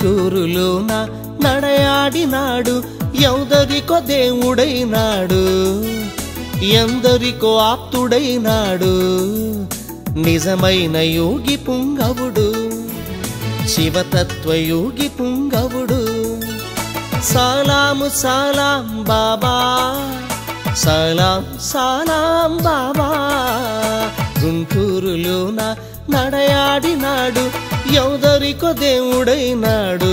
గుంటూరులోన నడయాడినాడు ఎందరికో దేవుడైనాడు ఎందరికో ఆప్తుడైనాడు నిజమైన యోగి పుంగవుడు శివతత్వయోగి పుంగవుడు సలాము సలాం బాబా సలాం సలాం బాబా గుంటూరులోన నడయాడినాడు ఎందరికో దేవుడైనాడు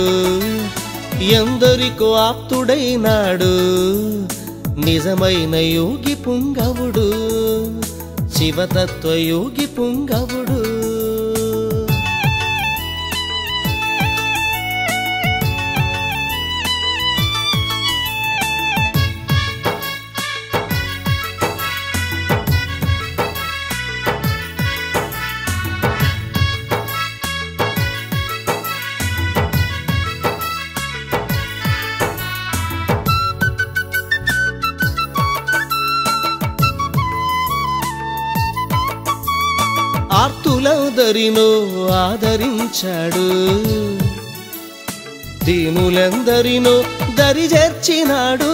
ఎందరికో ఆప్తుడైనాడు నిజమైన యోగి పుంగవుడు శివతత్వయోగి పుంగవుడు ఆర్తులందరినో ఆదరించాడు దీనులందరినో దరిచేర్చినాడు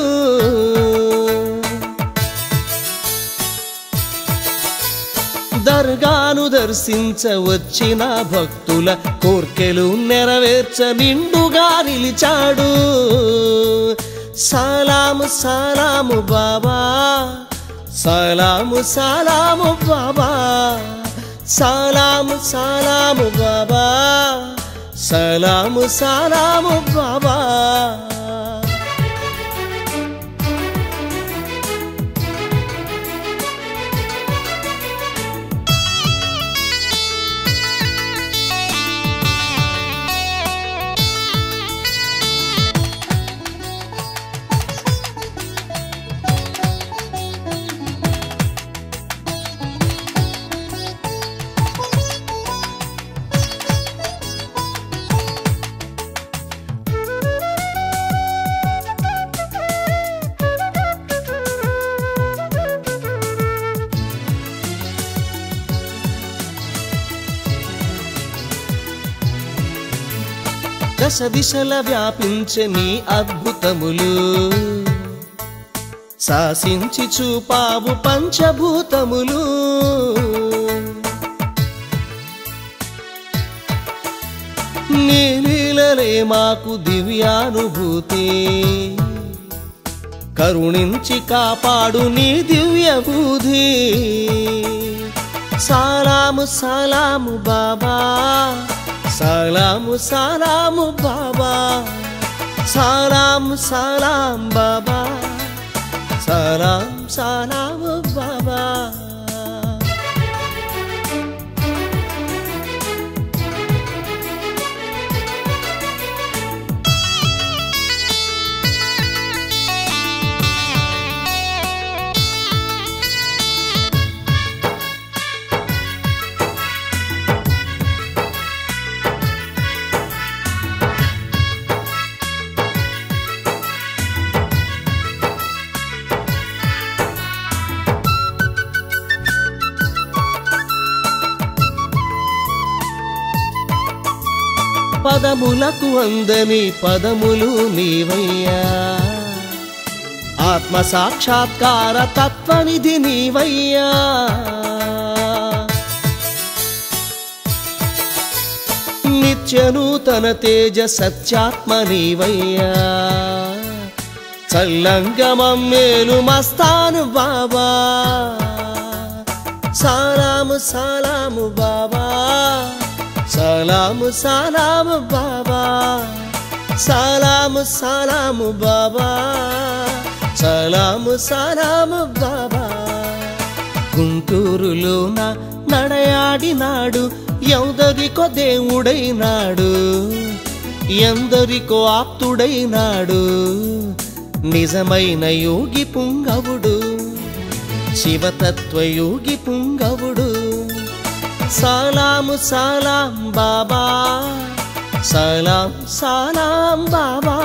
దర్గాను దర్శించ వచ్చిన భక్తుల కోర్కెలు నెరవేర్చ నిండుగా నిలిచాడు సలాము సలాము బాబా సలాము సలాము బాబా సలాము సలాము బాబా సలాము సలాము బాబా దశ దిశల వ్యాపించే నీ అద్భుతములు శాసించి చూపావు పంచభూతములు నీ లీలలే మాకు దివ్యానుభూతి కరుణించి కాపాడు నీ దివ్య బుద్ధి సలాము సలాము బాబా సలాము సలాము బాబా సలాము సలాం బాబా సలాం సలాము బాబా పదములకు అందని పదములు నీవయ్యా ఆత్మ సాక్షాత్కార తత్వనిధి నీవయ్యా నిత్య నూతన తేజ సత్యాత్మ నీవయ్యా చల్లంగమం మేలు మస్తాను బాబా సలాము సలాము బాబా సలాము సలాము బాబా సలాము సలాము బాబా సలాము సలాము బాబా గుంటూరులోన నడయాడినాడు ఎందరికో దేవుడైనాడు ఎందరికో ఆప్తుడైనాడు నిజమైన యోగి పుంగవుడు శివతత్వయోగి పుంగవుడు సలాము సలాం బాబా సలాం సలాం బాబా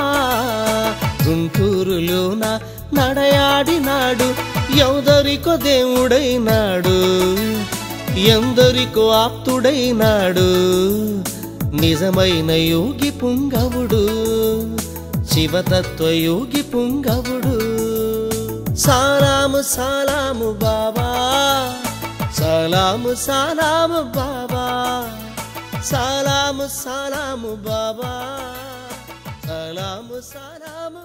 గుంటూరులోన నడయాడినాడు ఎందరికో దేవుడైనాడు ఎందరికో ఆప్తుడైనాడు నిజమైన యోగి పుంగవుడు శివతత్వ యోగి పుంగవుడు సలాము సలాము బాబా సలాము సలాము బాబా సలాము సలాము బాబా సలాము సలాము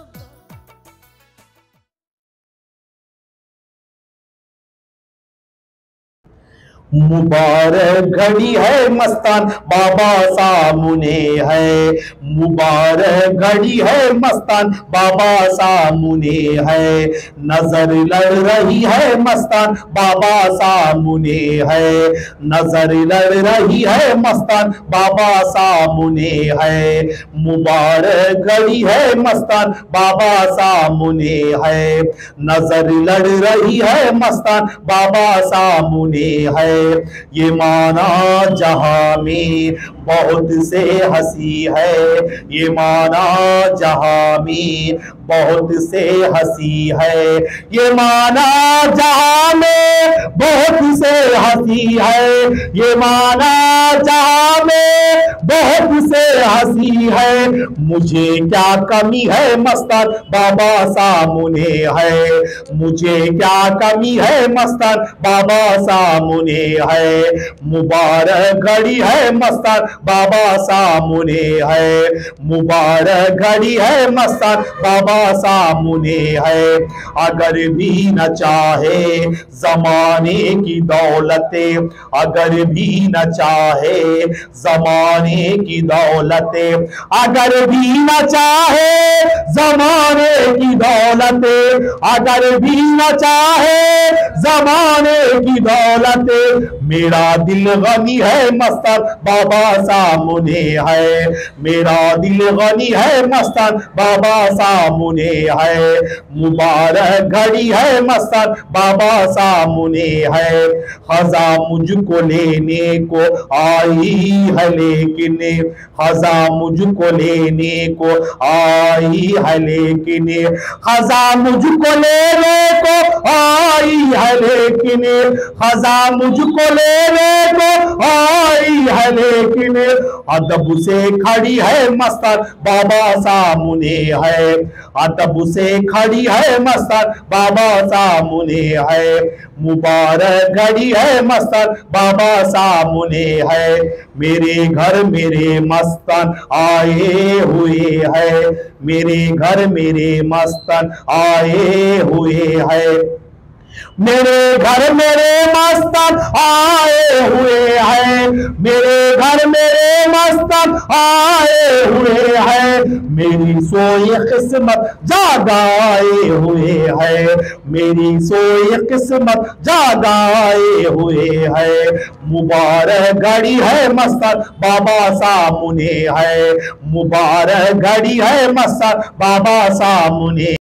मुबारक घड़ी है मस्तान बाबा सामने है, मुबारक घड़ी है मस्तान बाबा सामने है, नजर लड़ रही है मस्तान बाबा सामने है, नजर लड़ रही है मस्तान बाबा सामने है, मुबारक घड़ी है मस्तान बाबा सामने है, नजर लड़ रही है मस्तान बाबा सामने है। ये माना जहां में बहुत से हंसी है, ये माना जहां में बहुत से हंसी है, ये माना जहां में बहुत से हंसी है, ये माना जहां में बहुत से हंसी है, मुझे क्या कमी है मस्तान बाबा सामने है, मुझे क्या कमी है मस्तान बाबा सामने है, मुबारक घड़ी है मस्तान बाबा सामने है, मुबारक घड़ी है मस्तान बाबा सामने है। अगर भी न चाहे जमाने की दौलतें, अगर भी न चाहे जमाने की दौलतें, अगर भी न चाहे जमाने की दौलतें, अगर भी न चाहे जमाने की दौलतें, मेरा दिल गनी है मस्तान बाबा सामने है, मेरा दिल गनी है मस्तान बाबा सामने है, मुबारक घड़ी है मस्तान बाबा सामने है। खजा मुझको लेने को आई है लेकिन, खजा मुझको लेने को आई है लेकिन, खजा मुझको लेने को आई है लेकिन, खजा मुझको लेने को आई है लेकिन, अदब से खड़ी है मस्तान बाबा सामने है, अदब से खड़ी है मस्तान बाबा सामने है, मुबारक घड़ी है मस्तान बाबा सामने है। मेरे घर मेरे मस्तान आए हुए हैं, मेरे घर मेरे मस्तान आए हुए हैं, मेरे घर मेरे मस्तान आए हुए हैं, मेरे घर मेरे मस्तान आए हुए हैं, मेरी सोई किस्मत जागाए हुए हैं, मेरी सोई किस्मत जागाए हुए हैं, मुबारक घड़ी है मस्तान बाबा सामने है, मुबारक घड़ी है मस्तान बाबा सामने